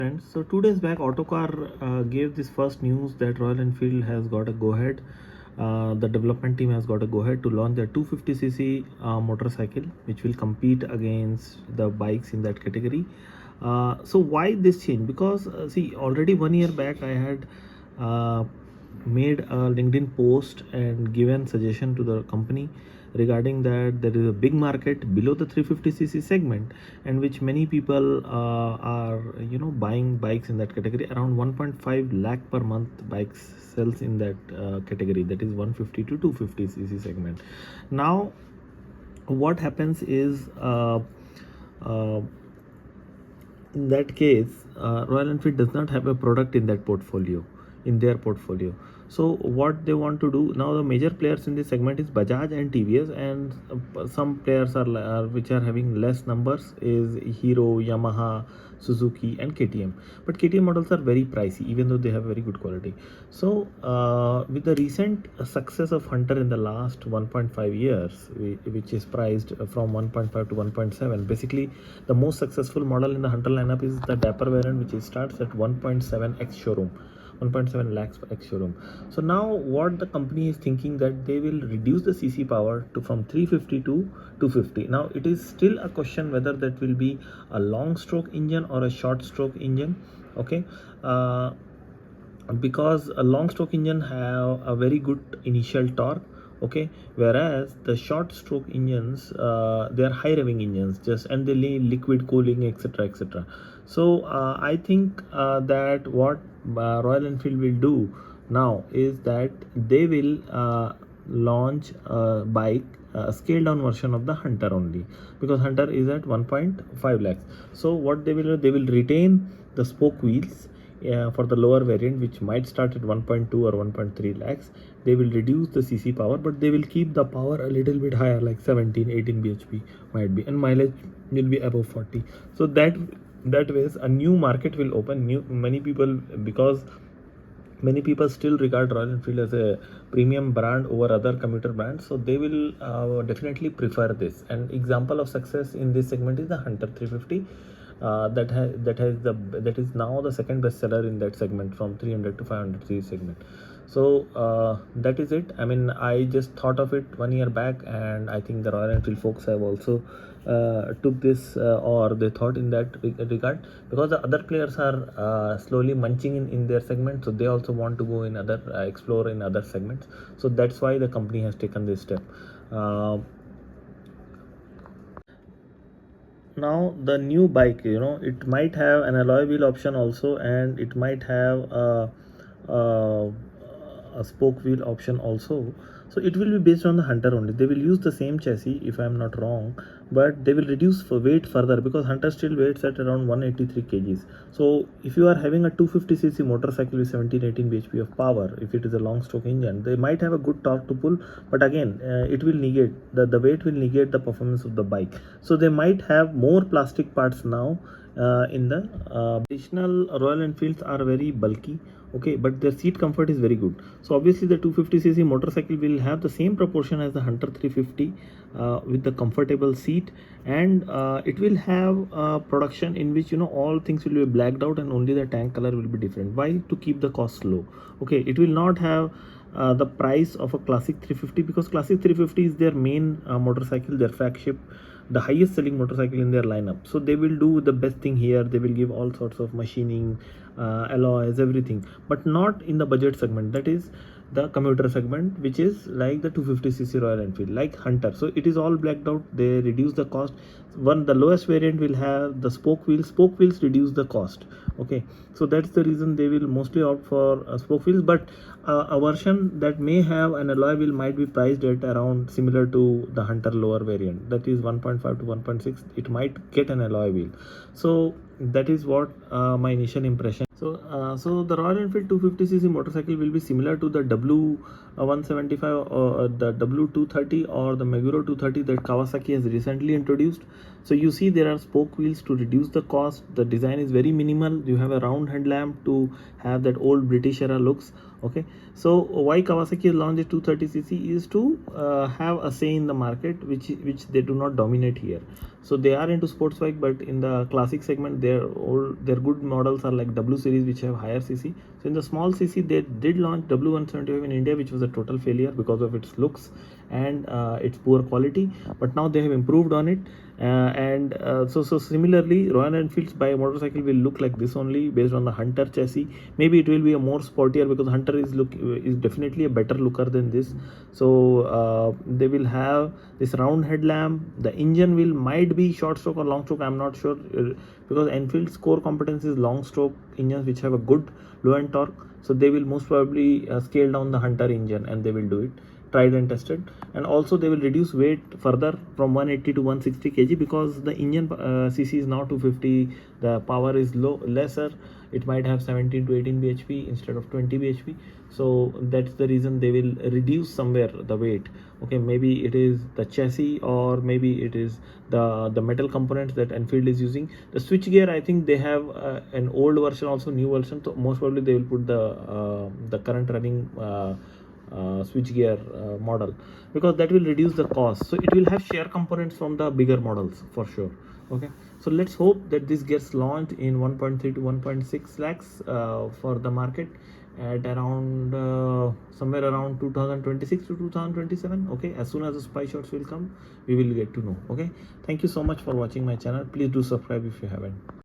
Friends, so 2 days back, Autocar gave this first news that Royal Enfield has got a go ahead. The development team has got a go ahead to launch their 250cc motorcycle, which will compete against the bikes in that category. So why this change? Because see, already 1 year back, I had uh, made a LinkedIn post and given suggestion to the company regarding that there is a big market below the 350cc segment, and which many people are buying bikes in that category. Around 1.5 lakh per month bikes sells in that category, that is 150 to 250cc segment. Now what happens is uh, in that case, Royal Enfield does not have a product in that portfolio, in their portfolio. So what they want to do now, the major players in this segment is Bajaj and TVS, and some players are which are having less numbers is Hero, Yamaha, Suzuki, and KTM. But KTM models are very pricey, even though they have very good quality. So with the recent success of Hunter in the last 1.5 years, which is priced from 1.5 to 1.7, basically the most successful model in the Hunter lineup is the Dapper variant, which starts at 1.7x showroom. 1.7 lakhs x showroom. So now what the company is thinking that they will reduce the cc power to from 350 to 250. Now it is still a question whether that will be a long stroke engine or a short stroke engine. Okay, because a long stroke engine have a very good initial torque. Okay, whereas the short stroke engines, they are high revving engines, just and they need liquid cooling, etc, etc. So I think that what Royal Enfield will do now is that they will launch a bike, a scaled down version of the Hunter only, because Hunter is at 1.5 lakhs. So what they will do, they will retain the spoke wheels for the lower variant, which might start at 1.2 or 1.3 lakhs. They will reduce the cc power, but they will keep the power a little bit higher, like 17-18 bhp might be, and mileage will be above 40. So that ways a new market will open. Many people, because many people still regard Royal Enfield as a premium brand over other commuter brands, so they will definitely prefer this. An example of success in this segment is the Hunter 350. That is now the second best seller in that segment, from 300 to 500 cc segment. So that is it. I mean, I just thought of it 1 year back, and I think the Royal Enfield folks have also took this, or they thought in that regard, because the other players are slowly munching in their segment, so they also want to go in other explore in other segments. So that's why the company has taken this step. Now the new bike, it might have an alloy wheel option also, and it might have a, a spoke wheel option also. So it will be based on the Hunter only. They will use the same chassis, if I am not wrong, but they will reduce for weight further, because Hunter still weighs at around 183 kgs. So if you are having a 250cc motorcycle with 17-18 bhp of power, if it is a long stroke engine, they might have a good torque to pull, but again it will negate the weight will negate the performance of the bike. So they might have more plastic parts now in the additional. Royal Enfields are very bulky, okay, but their seat comfort is very good. So obviously the 250cc motorcycle will have the same proportion as the Hunter 350 with the comfortable seat, and it will have production in which all things will be blacked out and only the tank color will be different. Why? To keep the cost low. Okay, it will not have the price of a classic 350, because classic 350 is their main motorcycle, their flagship, the highest selling motorcycle in their lineup. So they will do the best thing here. They will give all sorts of machining, alloys, everything, but not in the budget segment, that is the commuter segment, which is like the 250cc Royal Enfield, like Hunter. So it is all blacked out. They reduce the cost. The lowest variant will have the spoke wheels reduce the cost. Okay, so that's the reason they will mostly opt for spoke wheels. But a version that may have an alloy wheel might be priced at around similar to the Hunter lower variant, that is 1.5 to 1.6. It might get an alloy wheel. So that is what my initial impression. So the Royal Enfield 250cc motorcycle will be similar to the 175, the W230 or the Meguro 230 that Kawasaki has recently introduced. So you see there are spoke wheels to reduce the cost. The design is very minimal. You have a round headlamp to have that old British era looks. Okay, so why Kawasaki has launched the 230cc is to have a say in the market, which they do not dominate here. So they are into sports bike, but in the classic segment, their good models are like W series, which have higher cc. So in the small cc, they did launch W175 in India, which was a total failure because of its looks and its poor quality. But now they have improved on it. So similarly, Royal Enfield's by motorcycle will look like this only based on the Hunter chassis. Maybe it will be a more sportier because Hunter is definitely a better looker than this. So they will have this round headlamp. The engine will might be short stroke or long stroke. I'm not sure because Enfield's core competence is long stroke engines which have a good low end torque. So they will most probably scale down the Hunter engine and they will do it. Tried and tested. And also they will reduce weight further from 180 to 160 kg because the engine cc is now 250. The power is lesser. It might have 17 to 18 bhp instead of 20 bhp. So that's the reason they will reduce somewhere the weight. Okay, maybe it is the chassis or maybe it is the metal components that Enfield is using. The switch gear, I think they have an old version, also new version. So most probably they will put the current running switch gear model because that will reduce the cost. So it will have share components from the bigger models for sure. Okay, so let's hope that this gets launched in 1.3 to 1.6 lakhs for the market at around somewhere around 2026 to 2027. Okay, as soon as the spy shots will come, we will get to know. Okay, thank you so much for watching my channel. Please do subscribe if you haven't.